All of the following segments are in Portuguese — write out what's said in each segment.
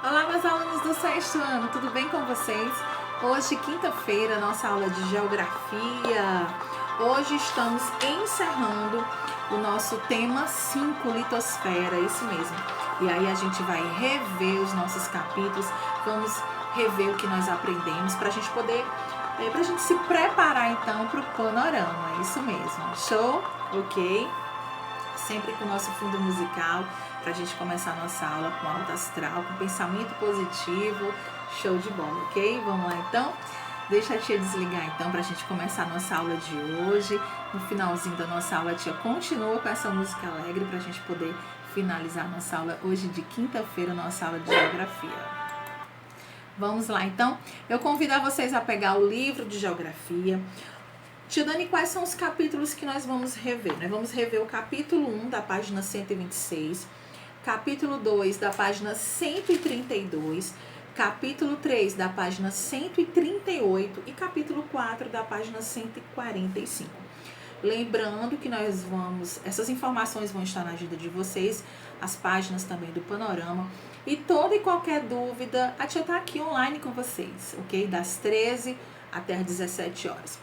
Olá, meus alunos do sexto ano, tudo bem com vocês? Hoje, quinta-feira, nossa aula de geografia. Hoje estamos encerrando o nosso tema 5, litosfera, isso mesmo. E aí a gente vai rever os nossos capítulos, vamos rever o que nós aprendemos para a gente poder, para a gente se preparar então para o panorama, isso mesmo. Show? Ok? Sempre com o nosso fundo musical, para a gente começar a nossa aula com alta astral, com pensamento positivo, show de bola, ok? Vamos lá então? Deixa a tia desligar então para a gente começar a nossa aula de hoje. No finalzinho da nossa aula, a tia continua com essa música alegre para a gente poder finalizar a nossa aula hoje de quinta-feira, nossa aula de geografia. Vamos lá então? Eu convido a vocês a pegar o livro de geografia. Tia Dani, quais são os capítulos que nós vamos rever? Nós vamos rever o capítulo 1 da página 126, capítulo 2 da página 132, capítulo 3 da página 138 e capítulo 4 da página 145. Lembrando que essas informações vão estar na agenda de vocês, as páginas também do panorama. E toda e qualquer dúvida, a tia está aqui online com vocês, ok? Das 13 até as 17 horas.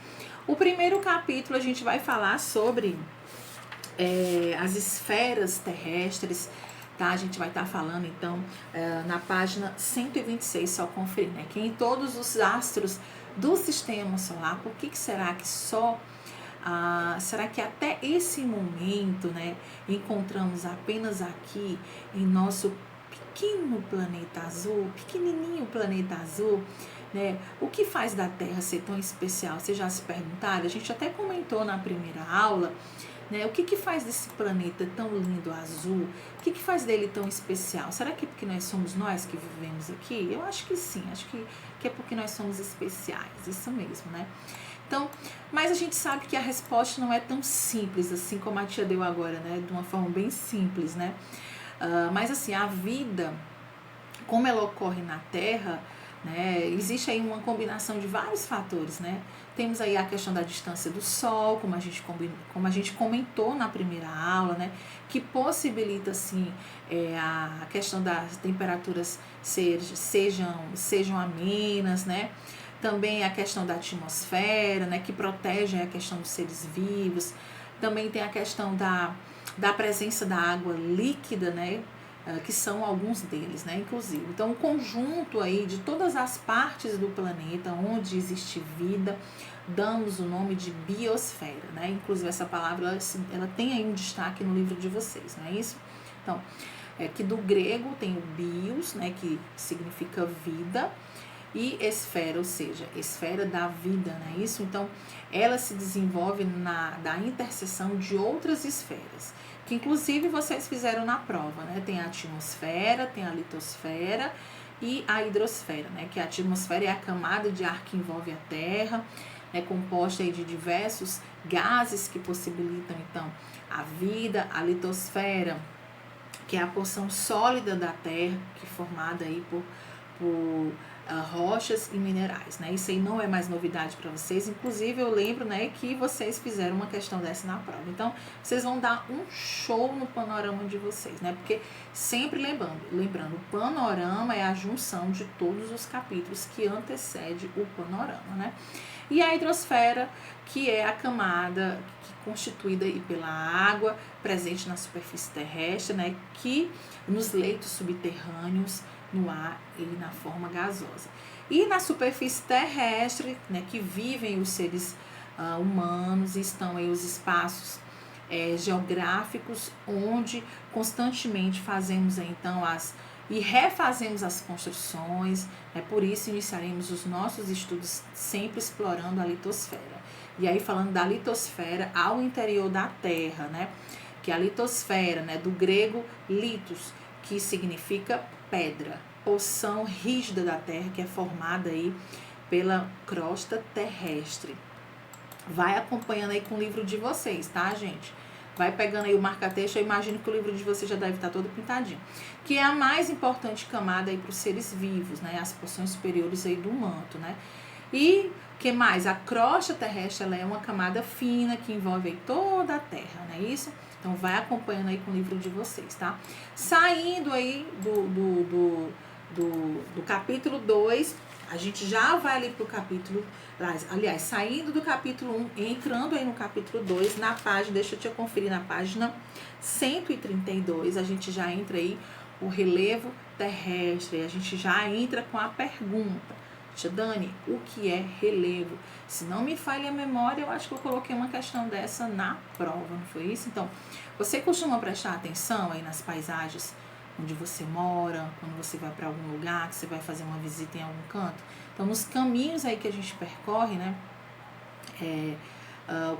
O primeiro capítulo a gente vai falar sobre as esferas terrestres, tá? A gente vai estar falando então na página 126, só conferir, né? Que em todos os astros do sistema solar, por que será que será que até esse momento, né, encontramos apenas aqui em nosso pequeno planeta azul, pequenininho planeta azul, né? O que faz da Terra ser tão especial? Vocês já se perguntaram? A gente até comentou na primeira aula, né? O que faz desse planeta tão lindo, azul? O que faz dele tão especial? Será que é porque somos nós que vivemos aqui? Eu acho que sim, acho que é porque nós somos especiais, isso mesmo, né? Então, mas a gente sabe que a resposta não é tão simples, assim como a tia deu agora, né? De uma forma bem simples, né? Mas assim, a vida, como ela ocorre na Terra, né, existe aí uma combinação de vários fatores, né? Temos aí a questão da distância do Sol, como a gente comentou na primeira aula, né? Que possibilita, assim, a questão das temperaturas sejam amenas, né? Também a questão da atmosfera, né? Que protege a questão dos seres vivos. Também tem a questão da presença da água líquida, né? Que são alguns deles, né, inclusive. Então, o conjunto aí de todas as partes do planeta onde existe vida, damos o nome de biosfera, né? Inclusive, essa palavra, ela tem aí um destaque no livro de vocês, não é isso? Então, que do grego tem o bios, né, que significa vida, e esfera, ou seja, esfera da vida, não é isso? Então, ela se desenvolve da interseção de outras esferas, que inclusive vocês fizeram na prova, né? Tem a atmosfera, tem a litosfera e a hidrosfera, né? Que a atmosfera é a camada de ar que envolve a Terra, é composta aí de diversos gases que possibilitam, então, a vida. A litosfera, que é a porção sólida da Terra, que é formada aí por rochas e minerais, né? Isso aí não é mais novidade para vocês. Inclusive, eu lembro, né, que vocês fizeram uma questão dessa na prova. Então, vocês vão dar um show no panorama de vocês, né? Porque sempre lembrando, o panorama é a junção de todos os capítulos que antecede o panorama, né? E a hidrosfera, que é a camada constituída aí pela água presente na superfície terrestre, né? Que nos leitos subterrâneos, no ar e na forma gasosa. E na superfície terrestre, né, que vivem os seres humanos, estão aí os espaços geográficos, onde constantemente fazemos então e refazemos as construções. Por isso iniciaremos os nossos estudos sempre explorando a litosfera. E aí falando da litosfera ao interior da Terra, né, que é a litosfera, né, do grego litos, que significa pedra, porção rígida da Terra, que é formada aí pela crosta terrestre. Vai acompanhando aí com o livro de vocês, tá, gente? Vai pegando aí o marca-texto, eu imagino que o livro de vocês já deve estar todo pintadinho. Que é a mais importante camada aí para os seres vivos, né? As porções superiores aí do manto, né? E que mais? A crosta terrestre, ela é uma camada fina que envolve aí toda a Terra, não é isso? Então, vai acompanhando aí com o livro de vocês, tá? Saindo aí do capítulo 2, a gente já vai ali pro capítulo, aliás, saindo do capítulo 1, entrando aí no capítulo 2, na página, deixa eu te conferir, na página 132, a gente já entra aí o relevo terrestre, a gente já entra com a pergunta: Tia Dani, o que é relevo? Se não me falha a memória, eu acho que eu coloquei uma questão dessa na prova, não foi isso? Então, você costuma prestar atenção aí nas paisagens onde você mora, quando você vai para algum lugar, que você vai fazer uma visita em algum canto? Então, nos caminhos aí que a gente percorre, né?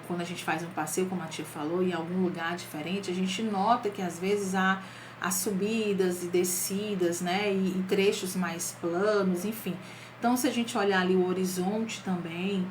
Quando a gente faz um passeio, como a tia falou, em algum lugar diferente, a gente nota que às vezes há subidas e descidas, né? E trechos mais planos, enfim. Então, se a gente olhar ali o horizonte também,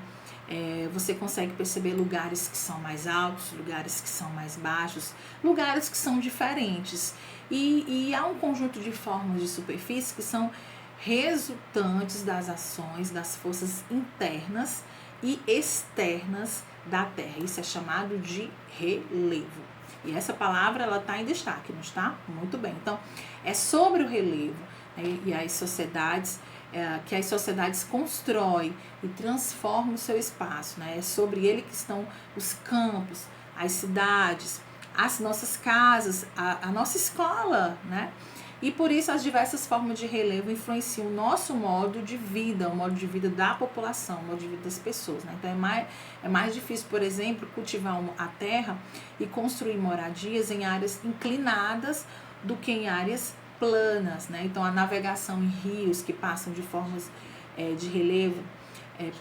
você consegue perceber lugares que são mais altos, lugares que são mais baixos, lugares que são diferentes. E há um conjunto de formas de superfície que são resultantes das ações das forças internas e externas da Terra. Isso é chamado de relevo. E essa palavra, ela está em destaque, não está? Muito bem. Então, é sobre o relevo, né, e as sociedades, que as sociedades constroem e transformam o seu espaço, né? É sobre ele que estão os campos, as cidades, as nossas casas, a nossa escola, né? E por isso as diversas formas de relevo influenciam o nosso modo de vida, o modo de vida da população, o modo de vida das pessoas, né? Então é mais difícil, por exemplo, cultivar a terra e construir moradias em áreas inclinadas do que em áreas planas, né? Então a navegação em rios que passam de formas de relevo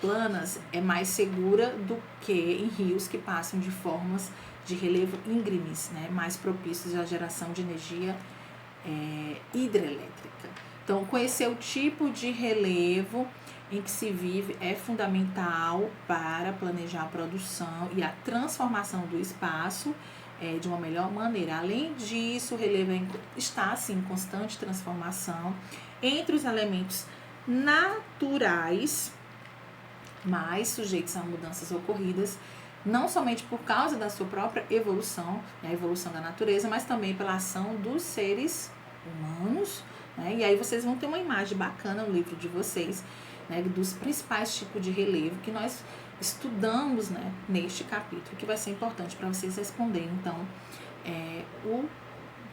planas é mais segura do que em rios que passam de formas de relevo íngremes, né? Mais propícios à geração de energia hidrelétrica. Então, conhecer o tipo de relevo em que se vive é fundamental para planejar a produção e a transformação do espaço de uma melhor maneira. Além disso, o relevo está assim, em constante transformação entre os elementos naturais, mas sujeitos a mudanças ocorridas não somente por causa da sua própria evolução, a evolução da natureza, mas também pela ação dos seres humanos, né? E aí vocês vão ter uma imagem bacana no livro de vocês, né, dos principais tipos de relevo que nós estudamos, né, neste capítulo, que vai ser importante para vocês responderem, então, o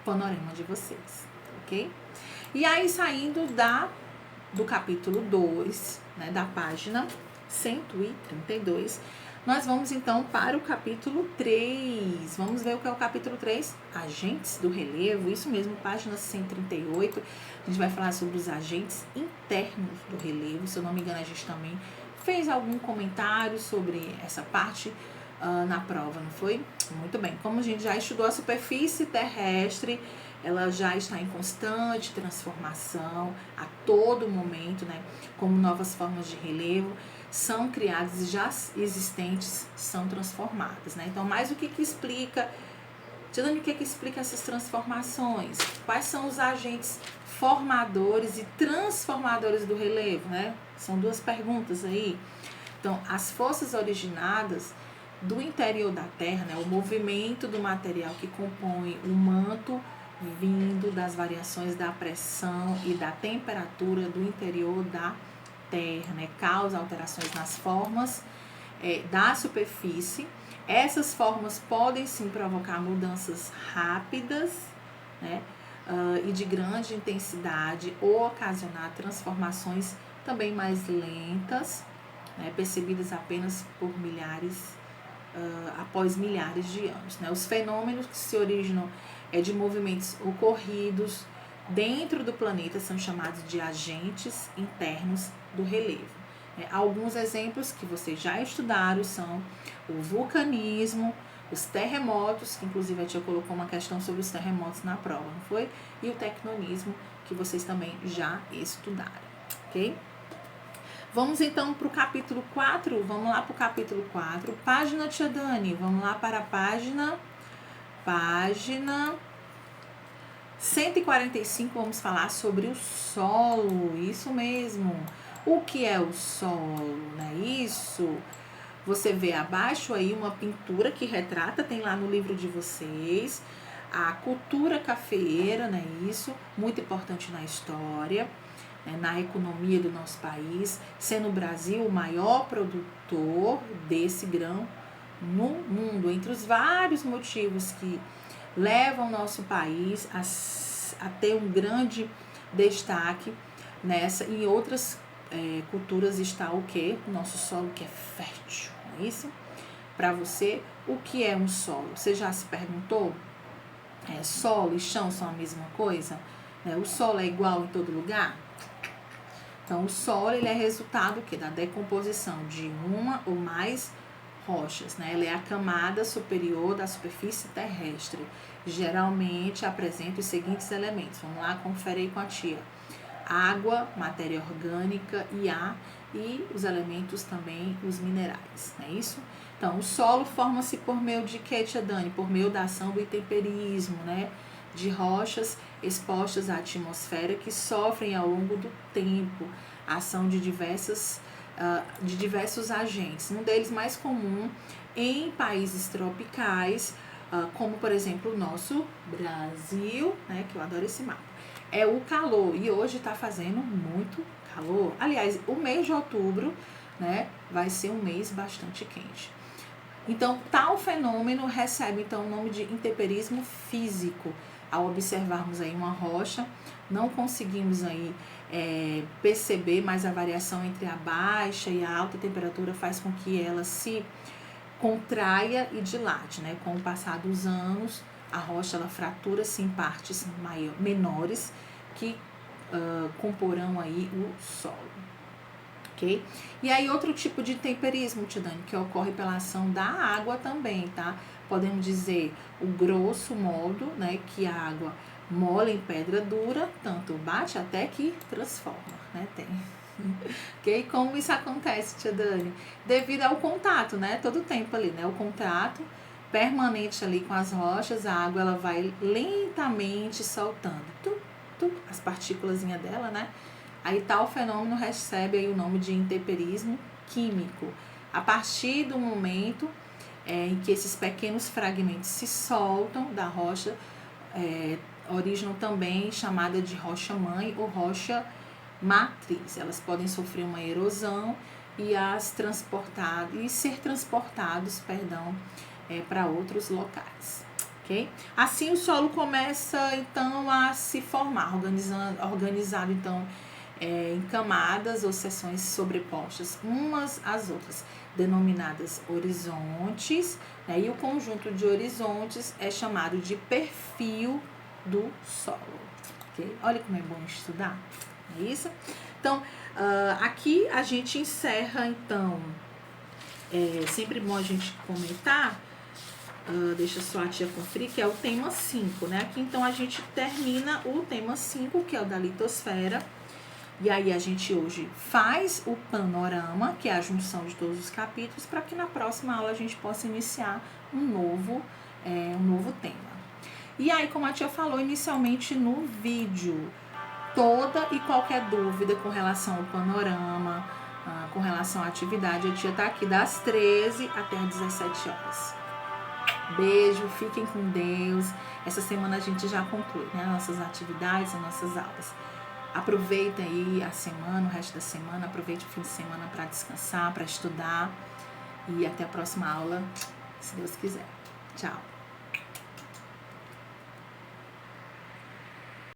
panorama de vocês, ok? E aí, saindo do capítulo 2, né, da página 132, nós vamos então para o capítulo 3. Vamos ver o que é o capítulo 3? Agentes do relevo, isso mesmo, página 138. A gente vai falar sobre os agentes internos do relevo. Se eu não me engano, a gente também fez algum comentário sobre essa parte na prova, não foi? Muito bem. Como a gente já estudou, a superfície terrestre, ela já está em constante transformação a todo momento, né? Como novas formas de relevo são criadas e já existentes são transformadas, né? Então, mais o que explica, Tirando o que explica essas transformações? Quais são os agentes formadores e transformadores do relevo, né? São duas perguntas aí. Então, as forças originadas do interior da Terra, né? O movimento do material que compõe o manto vindo das variações da pressão e da temperatura do interior da Terra, né? Causa alterações nas formas da superfície. Essas formas podem sim provocar mudanças rápidas, né? E de grande intensidade, ou ocasionar transformações também mais lentas, né? Percebidas apenas por após milhares de anos, né? Os fenômenos que se originam de movimentos ocorridos dentro do planeta são chamados de agentes internos do relevo. Alguns exemplos que vocês já estudaram são o vulcanismo, os terremotos, que inclusive a tia colocou uma questão sobre os terremotos na prova, não foi? E o tectonismo, que vocês também já estudaram, ok? Vamos então para o capítulo 4, vamos lá para o capítulo 4, página, tia Dani, vamos lá para a página 145, vamos falar sobre o solo, isso mesmo. O que é o solo, né? Isso, você vê abaixo aí uma pintura que retrata, tem lá no livro de vocês, a cultura cafeeira, né? Isso, muito importante na história. né, na economia do nosso país, sendo o Brasil o maior produtor desse grão no mundo, entre os vários motivos que levam o nosso país a ter um grande destaque nessa. Em outras culturas está o que? O nosso solo que é fértil, não é isso? Para você, o que é um solo? Você já se perguntou? Solo e chão são a mesma coisa? O solo é igual em todo lugar? Então, o solo ele é resultado da decomposição de uma ou mais rochas, né? Ele é a camada superior da superfície terrestre. Geralmente apresenta os seguintes elementos. Vamos lá, confere aí com a tia. Água, matéria orgânica e ar, e os elementos também, os minerais, não é isso? Então, o solo forma-se por meio de que, tia Dani? Por meio da ação do intemperismo, né? De rochas expostas à atmosfera que sofrem ao longo do tempo a ação de diversos agentes. Um deles mais comum em países tropicais, como por exemplo o nosso Brasil, né, que eu adoro esse mapa, é o calor, e hoje está fazendo muito calor. Aliás, o mês de outubro, né, vai ser um mês bastante quente. Então, tal fenômeno recebe então o nome de intemperismo físico. Ao observarmos aí uma rocha, não conseguimos aí perceber, mas a variação entre a baixa e a alta temperatura faz com que ela se contraia e dilate, né? Com o passar dos anos, a rocha ela fratura-se em partes menores que comporão aí o solo. Okay? E aí outro tipo de temperismo, tia Dani, que ocorre pela ação da água também, tá? Podemos dizer o grosso modo, né, que a água mola em pedra dura, tanto bate até que transforma, né? Tem. Ok? Como isso acontece, tia Dani? Devido ao contato, né? Todo o tempo ali, né? O contato permanente ali com as rochas, a água ela vai lentamente soltando as partículas dela, né? Aí tal fenômeno recebe aí o nome de intemperismo químico. A partir do momento em que esses pequenos fragmentos se soltam da rocha, originam também chamada de rocha-mãe ou rocha-matriz. Elas podem sofrer uma erosão e ser transportados para outros locais. Okay? Assim o solo começa então a se formar, organizado então em camadas ou seções sobrepostas umas às outras, denominadas horizontes, né? E o conjunto de horizontes é chamado de perfil do solo. Okay? Olha como é bom estudar, é isso? Então, aqui a gente encerra, então, sempre bom a gente comentar, deixa só a tia conferir, que é o tema 5, né? Aqui, então, a gente termina o tema 5, que é o da litosfera. E aí a gente hoje faz o panorama, que é a junção de todos os capítulos, para que na próxima aula a gente possa iniciar um novo tema. E aí, como a tia falou inicialmente no vídeo, toda e qualquer dúvida com relação ao panorama, com relação à atividade, a tia tá aqui das 13 até as 17 horas. Beijo, fiquem com Deus. Essa semana a gente já conclui, né, nossas atividades, as nossas aulas. Aproveita aí a semana, o resto da semana, aproveite o fim de semana para descansar, para estudar. E até a próxima aula, se Deus quiser. Tchau!